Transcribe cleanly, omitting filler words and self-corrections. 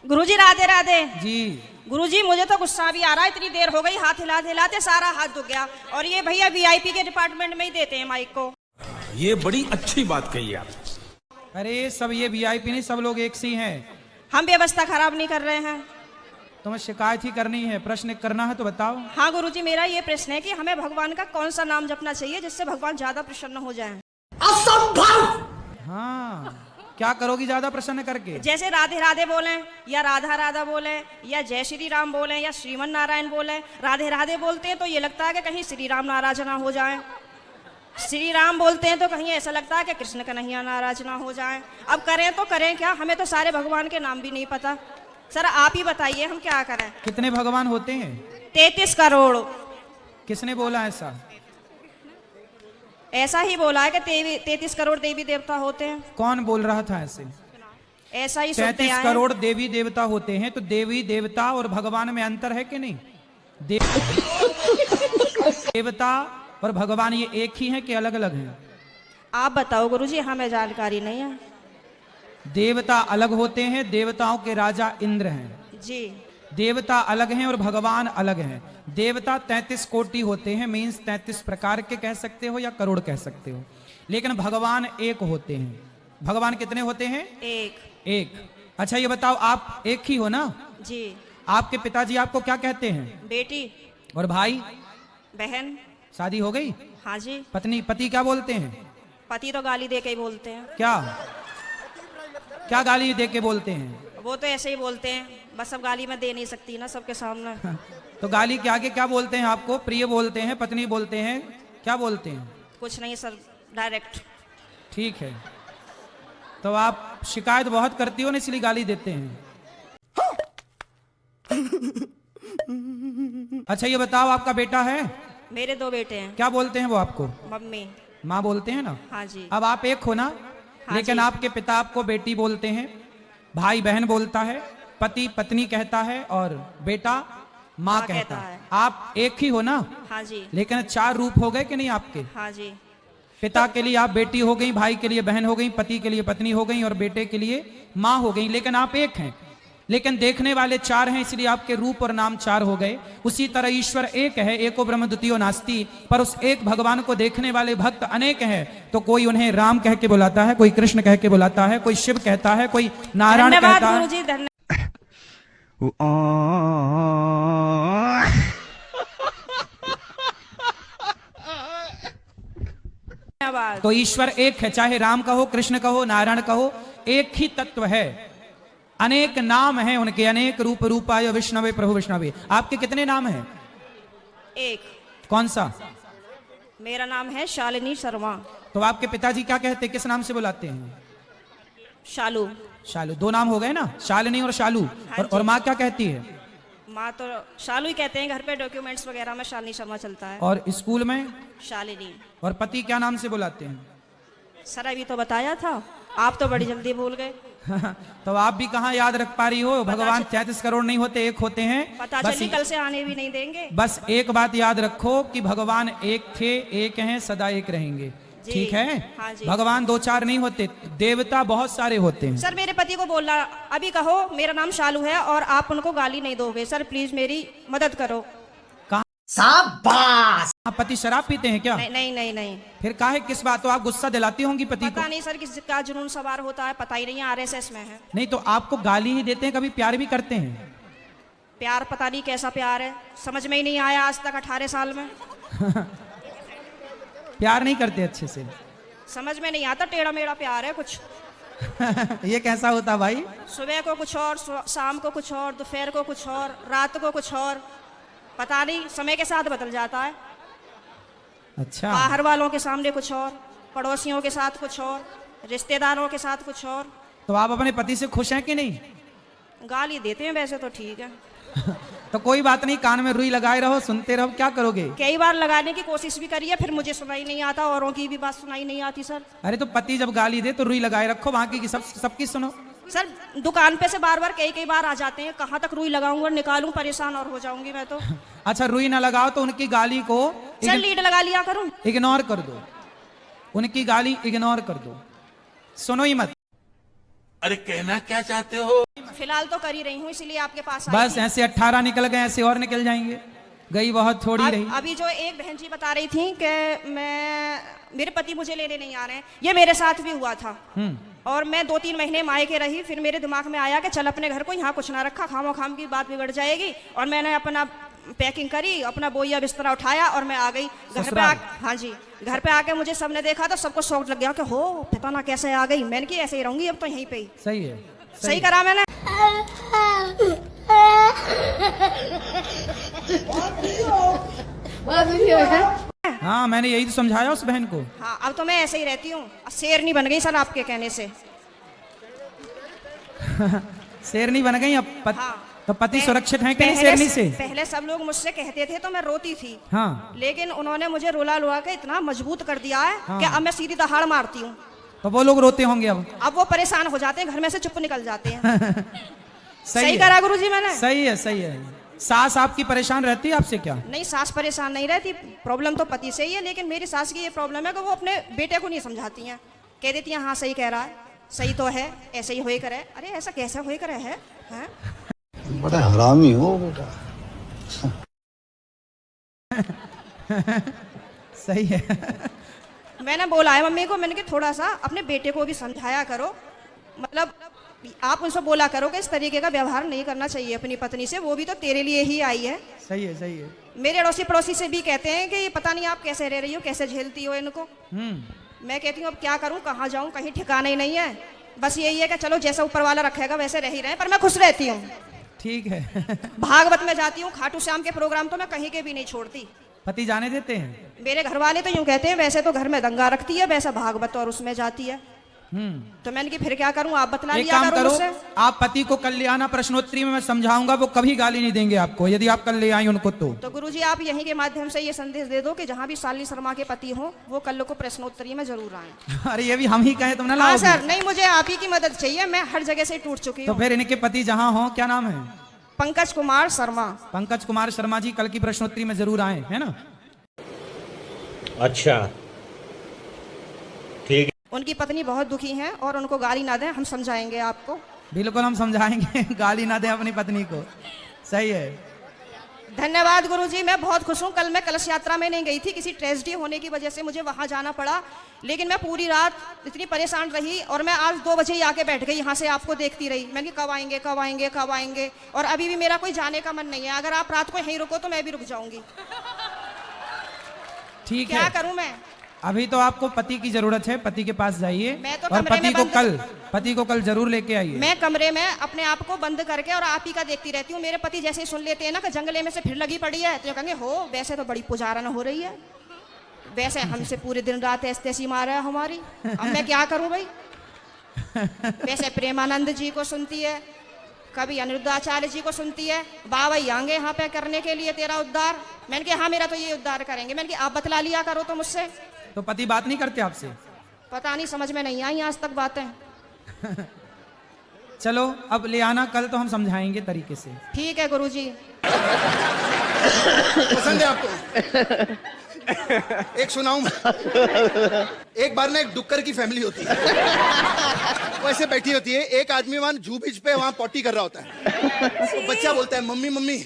गुरुजी राधे राधे जी। गुरुजी मुझे तो गुस्सा भी आ रहा है, इतनी देर हो गई, हाथ हिलाते हिलाते सारा हाथ दुख गया। और ये भैया वीआईपी के डिपार्टमेंट में ही देते हैं माइक को। ये बड़ी अच्छी बात कही आप। अरे सब ये वीआईपी नहीं, सब लोग एक सी हैं। हम व्यवस्था खराब नहीं कर रहे हैं। तुम्हें शिकायत ही करनी है, प्रश्न करना है तो बताओ। हाँ गुरुजी, मेरा ये प्रश्न है कि हमें भगवान का कौन सा नाम जपना चाहिए जिससे भगवान ज्यादा प्रसन्न हो जाएं? असंभव। हाँ, क्या करोगी ज्यादा प्रसन्न करके? जैसे राधे राधे बोले या राधा राधा बोले या जय श्री राम बोले या श्रीमन नारायण बोले। राधे राधे बोलते हैं तो ये लगता है कि कहीं श्री राम नाराज ना हो जाए। श्री राम बोलते हैं तो कहीं ऐसा लगता है कि कृष्ण कन्हैया नाराज ना हो जाए। अब करें तो करें क्या, हमें तो सारे भगवान के नाम भी नहीं पता। सर आप ही बताइए हम क्या करें। कितने भगवान होते हैं? 33 करोड़। किसने बोला ऐसा? ऐसा ही बोला है कि 33 करोड़ देवी देवता होते हैं। कौन बोल रहा था ऐसे? ऐसा ही सुनते 33 आए। करोड़ देवी देवता होते हैं, तो देवी देवता और भगवान में अंतर है कि नहीं? देवता और भगवान ये एक ही है कि अलग अलग हैं? आप बताओ गुरुजी, हमें जानकारी नहीं है। देवता अलग होते हैं, देवताओं के राजा इंद्र हैं जी। देवता अलग हैं और भगवान अलग हैं। देवता 33 कोटि होते हैं, मीन्स 33 प्रकार के कह सकते हो या करोड़ कह सकते हो। लेकिन भगवान एक होते हैं। भगवान कितने होते हैं? एक। अच्छा ये बताओ, आप एक ही हो ना? जी। आपके पिताजी आपको क्या कहते हैं? बेटी। और भाई? बहन। शादी हो गई? हाँ जी। पति क्या बोलते हैं? पति तो गाली दे के ही बोलते हैं। क्या क्या गाली दे के बोलते हैं? वो तो ऐसे ही बोलते हैं, बस अब गाली मैं दे नहीं सकती ना सबके सामने। तो गाली के आगे क्या बोलते हैं आपको? प्रिय बोलते हैं, पत्नी बोलते हैं, क्या बोलते हैं? कुछ नहीं सर, डायरेक्ट। ठीक है, तो आप शिकायत बहुत करती हो ना, इसलिए गाली देते हैं। अच्छा ये बताओ, आपका बेटा है? मेरे 2 बेटे हैं। क्या बोलते हैं वो आपको? मम्मी। माँ बोलते हैं ना? हाँ जी। अब आप एक हो ना? हाँ लेकिन जी। आपके पिता आपको बेटी बोलते हैं, भाई बहन बोलता है, पति पत्नी कहता है और बेटा माँ कहता है। आप एक ही हो ना? हाँ जी। लेकिन 4 रूप हो गए कि नहीं आपके? हाँ जी। पिता के लिए आप बेटी हो गई, भाई के लिए बहन हो गई, पति के लिए पत्नी हो गई और बेटे के लिए माँ हो गई। लेकिन आप एक हैं, लेकिन देखने वाले 4 हैं, इसलिए आपके रूप और नाम 4 हो गए। उसी तरह ईश्वर एक है, एको ब्रह्म द्वितीयो नास्ति, पर उस एक भगवान को देखने वाले भक्त अनेक हैं। तो कोई उन्हें राम कह के बुलाता है, कोई कृष्ण कह के बुलाता है, कोई शिव कहता है, कोई नारायण कहता है। गुरुजी धन्यवाद। तो ईश्वर एक है, चाहे राम कहो, कृष्ण कहो, नारायण कहो, एक ही तत्व है। अनेक नाम हैं उनके, अनेक रूप रूपाय विष्णवे प्रभु विष्णवे। आपके कितने नाम हैं? एक। कौन सा? मेरा नाम है शालिनी शर्मा। तो आपके पिताजी क्या कहते हैं, किस नाम से बुलाते हैं? शालू। शालू। 2 नाम हो गए ना, शालिनी और शालू। हाँ और माँ क्या कहती है? माँ तो शालू ही कहते हैं, घर पे डॉक्यूमेंट्स वगैरह में शालिनी शर्मा चलता है। और स्कूल में? शालिनी। और पति क्या नाम से बुलाते हैं? सर अभी तो बताया था, आप तो बड़ी जल्दी भूल गए। तो आप भी कहाँ याद रख पा रही हो? भगवान 33 करोड़ नहीं होते, एक होते हैं। पता चली कल से आने भी नहीं देंगे। बस एक बात याद रखो कि भगवान एक थे, एक हैं, सदा एक रहेंगे। ठीक है? हाँ जी। भगवान 2-4 नहीं होते, देवता बहुत सारे होते हैं। सर मेरे पति को बोलना, अभी कहो मेरा नाम शालू है और आप उनको गाली नहीं दोगे। सर प्लीज मेरी मदद करो। शाबाश। आप पति शराब पीते हैं क्या? नहीं नहीं नहीं नहीं। फिर काहे, किस बात? तो आप गुस्सा दिलाती होंगी पति को? पता नहीं सर किसका जुनून सवार होता है, पता ही नहीं, आरएसएस में है। नहीं तो आपको गाली ही देते हैं, कभी प्यार भी करते हैं? प्यार पता नहीं कैसा प्यार है, समझ में ही नहीं आया आज तक 18 साल में। प्यार नहीं करते अच्छे से? समझ में नहीं आता, टेढ़ा मेढ़ा प्यार है कुछ। ये कैसा होता भाई? सुबह को कुछ और, शाम को कुछ और, दोपहर को कुछ और, रात को कुछ और, पता नहीं, समय के साथ बदल जाता है। अच्छा। बाहर वालों के सामने कुछ और, पड़ोसियों के साथ कुछ और, रिश्तेदारों के साथ कुछ और। तो आप अपने पति से खुश हैं कि नहीं? गाली देते हैं वैसे तो ठीक है। तो कोई बात नहीं, कान में रुई लगाए रहो, सुनते रहो, क्या करोगे? कई बार लगाने की कोशिश भी करी है, फिर मुझे सुनाई नहीं आता, औरों की भी बात सुनाई नहीं आती सर। अरे तो पति जब गाली दे तो रुई लगाए रखो, बाकी की सबकी सुनो। सर दुकान पे से बार बार कई बार आ जाते हैं, कहाँ तक रुई लगाऊंगा, निकालूं, परेशान और हो जाऊंगी मैं तो। अच्छा रुई ना लगाओ तो उनकी गाली को सर लीड लगा लिया करूं? इग्नोर कर दो, उनकी गाली इग्नोर कर दो, सुनो ही मत। अरे कहना क्या चाहते हो? फिलहाल तो कर ही रही हूँ, इसीलिए आपके पास आई बस थी। ऐसे 18 निकल गए, ऐसे और निकल जाएंगे। गई बहुत थोड़ी रही। अभी जो एक बहन जी बता रही थी कि मेरे पति मुझे लेने नहीं आ रहे हैं, ये मेरे साथ भी हुआ था। और मैं 2-3 महीने मायके रही, फिर मेरे दिमाग में आया कि चल अपने घर को यहाँ कुछ ना रखा, खामो खाम की बात बिगड़ जाएगी। और मैंने अपना पैकिंग करी, अपना बोइया बिस्तरा उठाया और मैं आ गई घर पे। हाँ जी, घर पे आके मुझे सबने देखा तो सबको शौक लग गया कि हो पता ना कैसे आ गई। मैंने कि ऐसे ही रहूंगी अब तो यहीं पे ही। सही है, सही करा मैंने। हाँ मैंने यही तो समझाया उस बहन को। हाँ अब तो मैं ऐसे ही रहती हूँ, शेर नहीं बन गई सर आपके कहने से। शेरनी बन गई अब हाँ। तो पति सुरक्षित है कि नहीं शेरनी से? पहले सब लोग मुझसे कहते थे तो मैं रोती थी। हाँ। लेकिन उन्होंने मुझे रुला रुला के इतना मजबूत कर दिया है कि अब मैं सीधी दहाड़ मारती हूँ। तो वो लोग रोते होंगे अब वो परेशान हो जाते हैं, घर में से चुप निकल जाते हैं। सही है। करा गुरुजी मैंने। सही है, सही है। सास आपकी परेशान रहती है आपसे क्या? नहीं, सास परेशान नहीं रहती, प्रॉब्लम तो पति से ही है। लेकिन मेरी सास की ये प्रॉब्लम है कि वो अपने बेटे को नहीं समझाती हैं, कह देती हैं हाँ सही कह रहा है, सही तो है, ऐसे ही होए करे। अरे ऐसा कैसे होए करे है? बड़ा हरामी हो बेटा। सही है। मैंने बोला है मम्मी को, मैंने कि थोड़ा सा अपने बेटे को भी समझाया करो, मतलब आप उनसे बोला करो कि इस तरीके का व्यवहार नहीं करना चाहिए अपनी पत्नी से, वो भी तो तेरे लिए ही आई है। सही है, सही है। मेरे अड़ोसी पड़ोसी से भी कहते हैं कि पता नहीं आप कैसे रह रही हो, कैसे झेलती हो इनको। मैं कहती हूँ अब क्या करूँ, कहाँ जाऊँ, कहीं ठिकाना ही नहीं है। बस यही है कि चलो जैसा ऊपर वाला रखेगा वैसे रह ही रहे, पर मैं खुश रहती हूँ। ठीक है। भागवत में जाती हूँ, खाटू श्याम के प्रोग्राम तो मैं कहीं के भी नहीं छोड़ती। पति जाने देते हैं? मेरे घर वाले तो यूँ कहते हैं वैसे तो घर में दंगा रखती है, वैसा भागवत और उसमें जाती है। तो मैंने कि फिर क्या करूं, आप बतला एक लिया काम करो, मुझसे। आप पति को कल ले आना, प्रश्नोत्तरी में मैं समझाऊंगा, वो कभी गाली नहीं देंगे आपको यदि आप कल ले आई उनको। तो गुरुजी आप यहीं के माध्यम से ये संदेश दे दो कि जहाँ भी शालिनी शर्मा के पति हो वो कल को प्रश्नोत्तरी में जरूर आए। अरे ये भी हम ही कहें तुम ना हाँ लाओगे? सर, नहीं मुझे आप ही की मदद चाहिए, मैं हर जगह से टूट चुकी तो हूँ। फिर इनके पति जहाँ हो, क्या नाम है? पंकज कुमार शर्मा। पंकज कुमार शर्मा जी कल की प्रश्नोत्तरी में जरूर आए, है ना? अच्छा ठीक है। उनकी पत्नी बहुत दुखी है और उनको गाली ना दें, हम समझाएंगे आपको। बिल्कुल हम समझाएंगे। गाली ना दें अपनी पत्नी को। सही है। धन्यवाद गुरुजी, मैं बहुत खुश हूँ। कल मैं कलश यात्रा में नहीं गई थी, किसी ट्रेजेडी होने की वजह से मुझे वहां जाना पड़ा। लेकिन मैं पूरी रात इतनी परेशान रही और मैं आज 2 बजे ही आके बैठ गई, यहाँ से आपको देखती रही। मैंने कहा कब आएंगे कब आएंगे कब आएंगे, और अभी भी मेरा कोई जाने का मन नहीं है। अगर आप रात को यहीं रुको तो मैं भी रुक जाऊंगी। ठीक है, क्या करूं मैं? अभी तो आपको पति की जरूरत है, पति के पास जाइए मैं तो और कमरे में पति को कल जरूर लेके आइए। मैं कमरे में अपने आप को बंद करके और आप ही का देखती रहती हूँ। मेरे पति जैसे ही सुन लेते हैं ना कि जंगले में से फिर लगी पड़ी है, तो कहेंगे हो वैसे तो बड़ी पुजारन हो रही है, वैसे हमसे पूरे दिन रात ऐसी तैसी मारा है हमारी। अब मैं क्या करूं भाई? वैसे प्रेमानंद जी को सुनती है, कभी अनिरुद्धाचार्य जी को सुनती है, बाबा आएंगे यहाँ पे करने के लिए तेरा उद्धार। मैंने कहा हाँ मेरा तो ये उद्धार करेंगे। मैंने कहा आप बतला लिया करो तो मुझसे। तो पति बात नहीं करते आपसे? पता नहीं, समझ में नहीं आई आज तक बातें। चलो अब ले आना, कल तो हम समझाएंगे तरीके से। ठीक है गुरुजी। पसंद है आपको? एक सुनाऊं मैं? एक बार ना एक डुक्कर की फैमिली होती है, वो ऐसे बैठी होती है, एक आदमी वहां जू बीच पे वहां पॉटी कर रहा होता है। तो बच्चा बोलता है मम्मी मम्मी